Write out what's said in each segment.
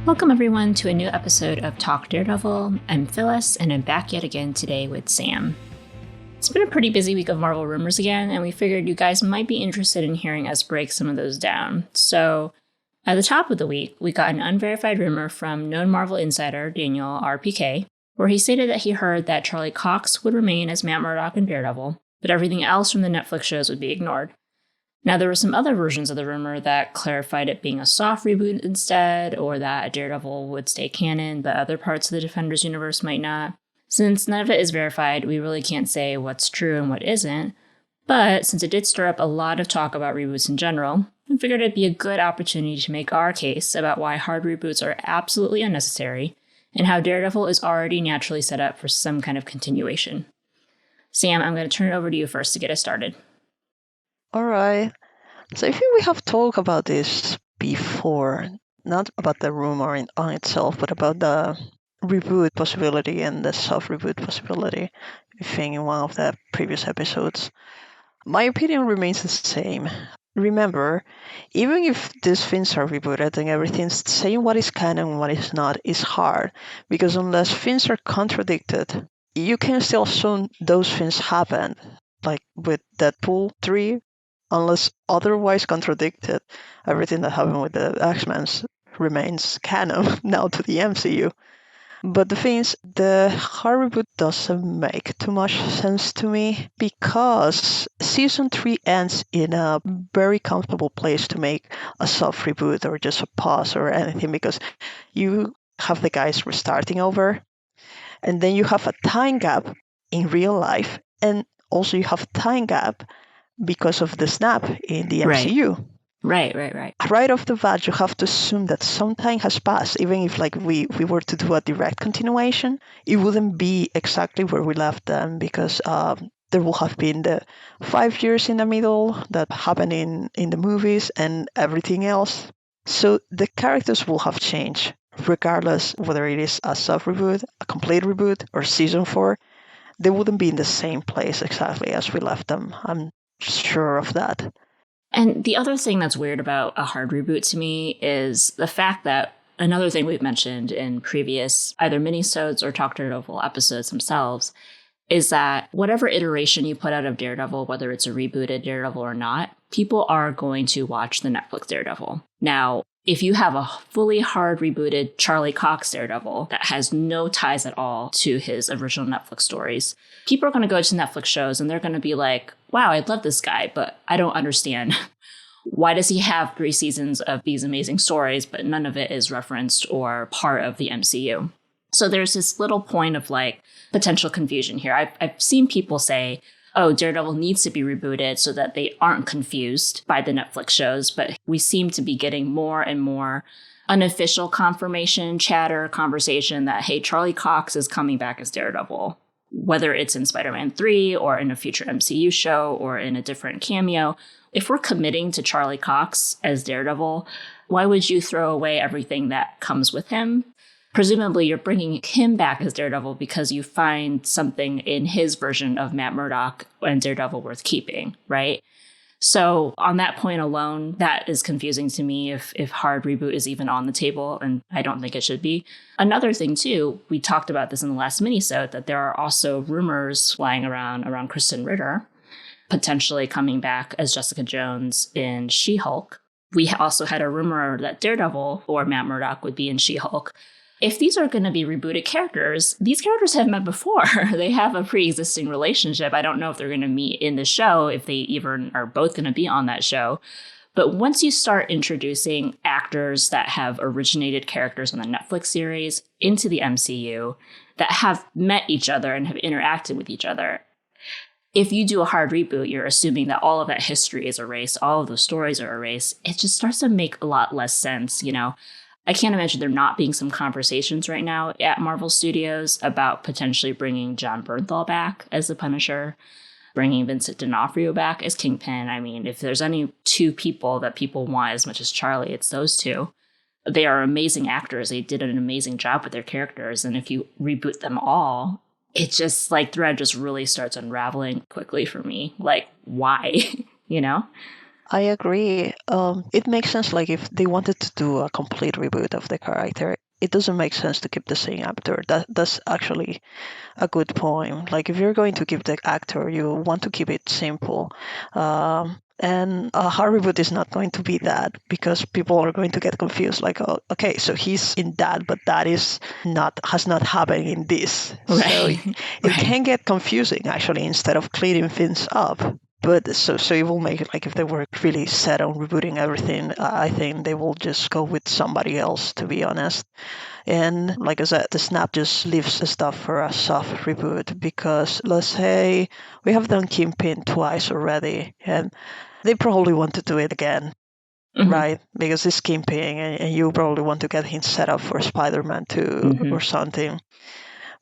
Welcome everyone to a new episode of Talk Daredevil. I'm Phyllis, and I'm back yet again today with Sam. It's been a pretty busy week of Marvel rumors again, and we figured you guys might be interested in hearing us break some of those down. So, at the top of the week, we got an unverified rumor from known Marvel insider Daniel RPK, where he stated that he heard that Charlie Cox would remain as Matt Murdock and Daredevil, but everything else from the Netflix shows would be ignored. Now, there were some other versions of the rumor that clarified it being a soft reboot instead, or that Daredevil would stay canon, but other parts of the Defenders universe might not. Since none of it is verified, we really can't say what's true and what isn't, but since it did stir up a lot of talk about reboots in general, we figured it'd be a good opportunity to make our case about why hard reboots are absolutely unnecessary, and how Daredevil is already naturally set up for some kind of continuation. Sam, I'm going to turn it over to you first to get us started. All right. So I think we have talked about this before, not about the rumor on itself, but about the reboot possibility and the soft reboot possibility, I think in one of the previous episodes. My opinion remains the same. Remember, even if these things are rebooted and everything's saying what is canon and what is not is hard, because unless things are contradicted, you can still assume those things happened, like with Deadpool 3. Unless otherwise contradicted, everything that happened with the X-Men remains canon now to the MCU. But the thing is, the hard reboot doesn't make too much sense to me because Season 3 ends in a very comfortable place to make a soft reboot or just a pause or anything, because you have the guys restarting over, and then you have a time gap in real life, and also you have a time gap because of the snap in the MCU. Right. Right off the bat, you have to assume that some time has passed. Even if we were to do a direct continuation, it wouldn't be exactly where we left them, because there will have been the 5 years in the middle that happened in the movies and everything else. So the characters will have changed, regardless whether it is a soft reboot, a complete reboot, or Season 4. They wouldn't be in the same place exactly as we left them. I'm sure of that. And the other thing that's weird about a hard reboot to me is the fact that another thing we've mentioned in previous either minisodes or Talk Daredevil episodes themselves is that whatever iteration you put out of Daredevil, whether it's a rebooted Daredevil or not, people are going to watch the Netflix Daredevil. Now, if you have a fully hard rebooted Charlie Cox Daredevil that has no ties at all to his original Netflix stories, people are going to go to Netflix shows and they're going to be like, wow, I love this guy, but I don't understand. Why does he have 3 seasons of these amazing stories, but none of it is referenced or part of the MCU? So there's this little point of like potential confusion here. I've seen people say, oh, Daredevil needs to be rebooted so that they aren't confused by the Netflix shows, but we seem to be getting more and more unofficial confirmation, chatter, conversation that, hey, Charlie Cox is coming back as Daredevil, whether it's in Spider-Man 3 or in a future MCU show or in a different cameo. If we're committing to Charlie Cox as Daredevil, why would you throw away everything that comes with him? Presumably, you're bringing him back as Daredevil because you find something in his version of Matt Murdock and Daredevil worth keeping, right? So on that point alone, that is confusing to me if hard reboot is even on the table, and I don't think it should be. Another thing, too, we talked about this in the last minisode, that there are also rumors flying around Kristen Ritter potentially coming back as Jessica Jones in She-Hulk. We also had a rumor that Daredevil or Matt Murdock would be in She-Hulk. If these are going to be rebooted characters, these characters have met before. They have a pre-existing relationship. I don't know if they're going to meet in the show, if they even are both going to be on that show. But once you start introducing actors that have originated characters on the Netflix series into the MCU that have met each other and have interacted with each other, if you do a hard reboot, you're assuming that all of that history is erased, all of those stories are erased. It just starts to make a lot less sense, you know? I can't imagine there not being some conversations right now at Marvel Studios about potentially bringing Jon Bernthal back as the Punisher, bringing Vincent D'Onofrio back as Kingpin. I mean, if there's any 2 people that people want as much as Charlie, it's those 2. They are amazing actors. They did an amazing job with their characters. And if you reboot them all, it just thread just really starts unraveling quickly for me. Like, why? You know? I agree. It makes sense, like, if they wanted to do a complete reboot of the character, it doesn't make sense to keep the same actor. That's actually a good point. Like, if you're going to keep the actor, you want to keep it simple. And a hard reboot is not going to be that, because people are going to get confused. Like, oh, okay, so he's in that, but that is not has not happened in this. So Right. it Right. can get confusing, actually, instead of clearing things up. But so it will make it, like, if they were really set on rebooting everything, I think they will just go with somebody else, to be honest. And like I said, the Snap just leaves the stuff for a soft reboot, because let's say we have done Kingpin twice already, and they probably want to do it again, Hmm. right? Because it's Kingpin, and you probably want to get him set up for Spider-Man 2 Hmm. or something.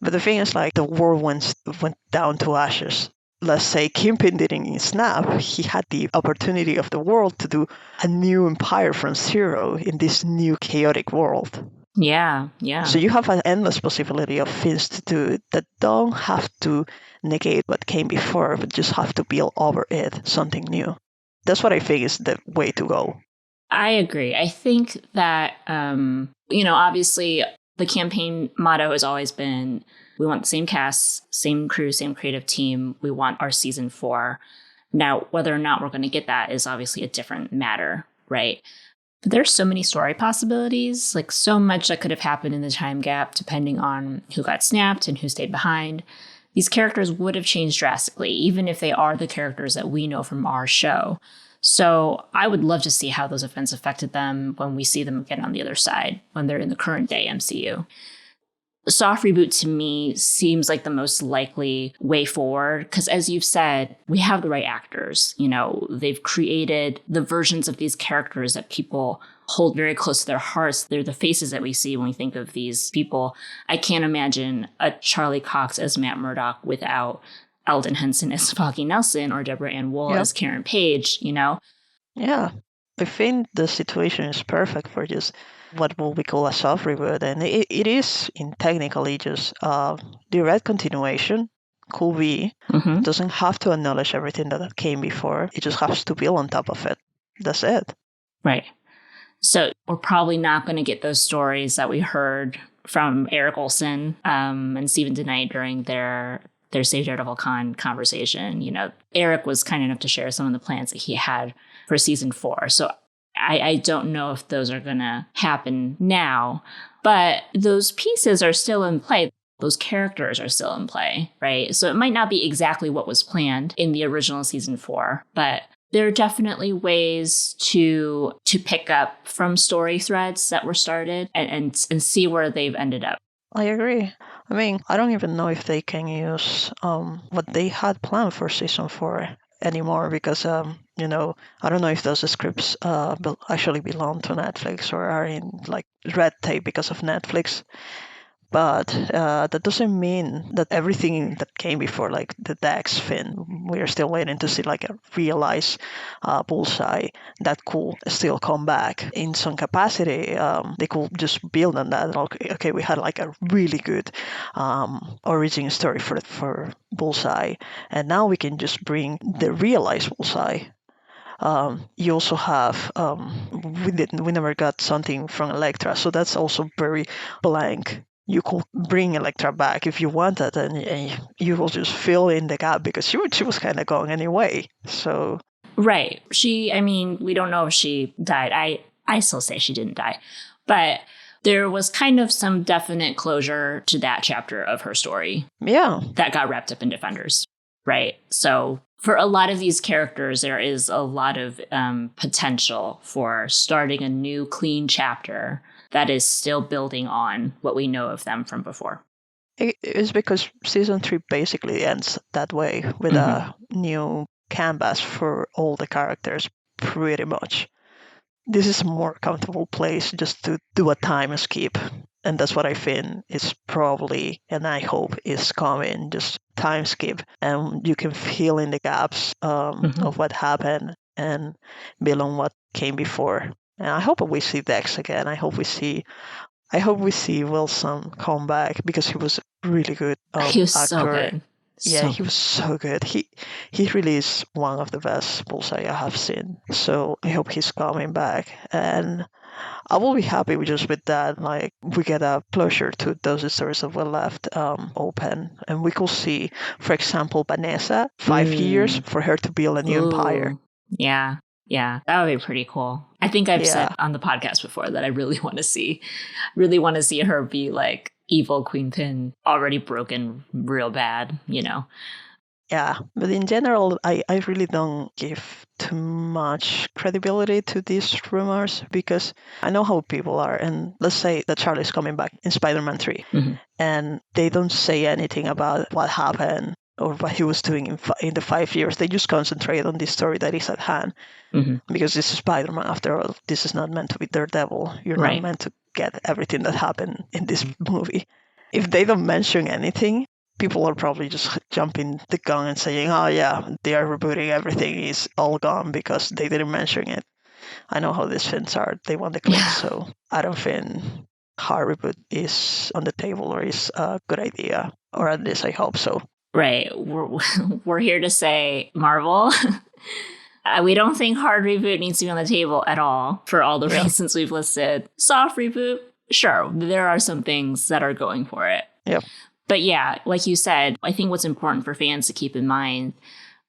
But the thing is, like, the world went down to ashes. Let's say Kingpin didn't snap, he had the opportunity of the world to do a new empire from zero in this new chaotic world. Yeah. Yeah. So you have an endless possibility of things to do that don't have to negate what came before, but just have to build over it something new. That's what I think is the way to go. I agree. I think that, obviously the campaign motto has always been we want the same cast, same crew, same creative team. We want our season 4. Now, whether or not we're going to get that is obviously a different matter, right? But there's so many story possibilities, like so much that could have happened in the time gap, depending on who got snapped and who stayed behind. These characters would have changed drastically, even if they are the characters that we know from our show. So I would love to see how those events affected them when we see them again on the other side, when they're in the current day MCU. A soft reboot to me seems like the most likely way forward because, as you've said, we have the right actors. They've created the versions of these characters that people hold very close to their hearts. They're the faces that we see when we think of these people. I can't imagine a Charlie Cox as Matt Murdock without Eldon Henson as Foggy Nelson or Deborah Ann Wool Yeah. as Karen Page. Yeah. I think the situation is perfect for just what will we call a soft reboot. And it is in technically just direct continuation. Could be. Mm-hmm. It doesn't have to acknowledge everything that came before. It just has to build on top of it. That's it. Right. So we're probably not going to get those stories that we heard from Eric Olson and Stephen DeKnight during their Save Daredevil Con conversation. Eric was kind enough to share some of the plans that he had for season 4. So I don't know if those are going to happen now, but those pieces are still in play. Those characters are still in play, right? So it might not be exactly what was planned in the original season 4, but there are definitely ways to pick up from story threads that were started and see where they've ended up. I agree. I mean, I don't even know if they can use what they had planned for season 4 anymore, because I don't know if those scripts actually belong to Netflix or are in, like, red tape because of Netflix. But that doesn't mean that everything that came before, like the Dax fin, we are still waiting to see, like, a realized Bullseye that could still come back in some capacity. They could just build on that. Okay, we had, like, a really good origin story for Bullseye, and now we can just bring the realized Bullseye. You also have we never got something from Elektra, so that's also very blank. You could bring Elektra back if you wanted, and you will just fill in the gap, because she was kind of gone anyway. So Right. We don't know if she died. I still say she didn't die. But there was kind of some definite closure to that chapter of her story yeah, that got wrapped up in Defenders, right? So for a lot of these characters, there is a lot of potential for starting a new clean chapter that is still building on what we know of them from before. it is because season 3 basically ends that way, with Mm-hmm. a new canvas for all the characters, pretty much. This is a more comfortable place just to do a time skip. And that's what I think is probably, and I hope is coming, just time skip. And you can fill in the gaps Mm-hmm. of what happened and build on what came before. And I hope we see Dex again. I hope we see Wilson come back, because he was a really good He was so actor. good. Yeah, he was so good. He really is one of the best Bullseye I have seen. So I hope he's coming back, and I will be happy with just with that. Like we get a closure to those stories that were left open, and we could see, for example, Vanessa 5 years for her to build a new empire. Yeah, that would be pretty cool. I think I've said Yeah. on the podcast before that I really want to see her be like evil Queen Pin, already broken real bad, you know. Yeah, but in general, I really don't give too much credibility to these rumors because I know how people are. And let's say that Charlie's coming back in Spider-Man 3 and they don't say anything about what happened or what he was doing in the 5 years. They just concentrate on the story that is at hand because this is Spider-Man after all. This is not meant to be Daredevil. You're not meant to get everything that happened in this movie. If they don't mention anything, people are probably just jumping the gun and saying, oh yeah, they are rebooting, everything is all gone because they didn't mention it. I know how these fans are. They want the clicks, so I don't think hard reboot is on the table or is a good idea, or at least I hope so. Right. We're here to say, Marvel, we don't think hard reboot needs to be on the table at all for all the reasons we've listed. Soft reboot, sure, there are some things that are going for it. Yep. But yeah, like you said, I think what's important for fans to keep in mind,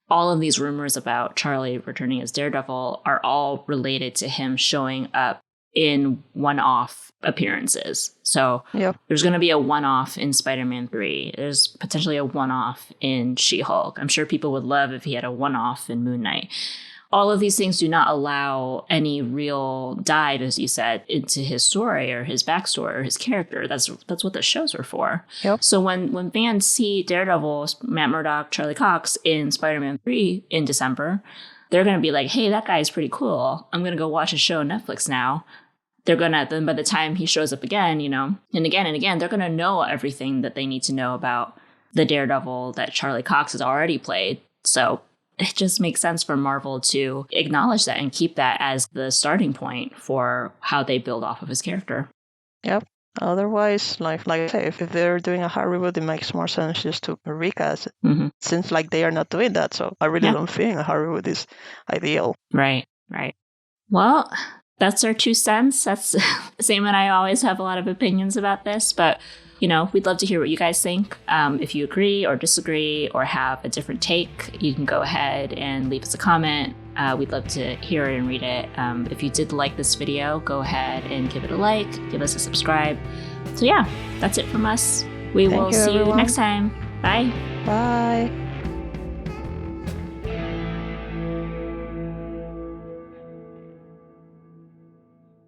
all of these rumors about Charlie returning as Daredevil are all related to him showing up in one-off appearances. So there's going to be a one-off in Spider-Man 3. There's potentially a one-off in She-Hulk. I'm sure people would love if he had a one-off in Moon Knight. All of these things do not allow any real dive, as you said, into his story or his backstory or his character. That's what the shows are for. Yep. So when fans see Daredevil, Matt Murdock, Charlie Cox in Spider-Man 3 in December, they're going to be like, hey, that guy's pretty cool. I'm going to go watch a show on Netflix now. They're going to, then by the time he shows up again, and again, they're going to know everything that they need to know about the Daredevil that Charlie Cox has already played. So it just makes sense for Marvel to acknowledge that and keep that as the starting point for how they build off of his character. Yep. Otherwise, like I say, if they're doing a hard reboot, it makes more sense just to recast it. Seems like they are not doing that, so I really don't think a hard reboot is ideal. Right. Well, that's our 2 cents. That's Sam and I always have a lot of opinions about this, but we'd love to hear what you guys think. If you agree or disagree or have a different take, you can go ahead and leave us a comment. We'd love to hear it and read it. If you did like this video, go ahead and give it a like, give us a subscribe. So yeah, that's it from us. We will see you next time. Bye. Bye.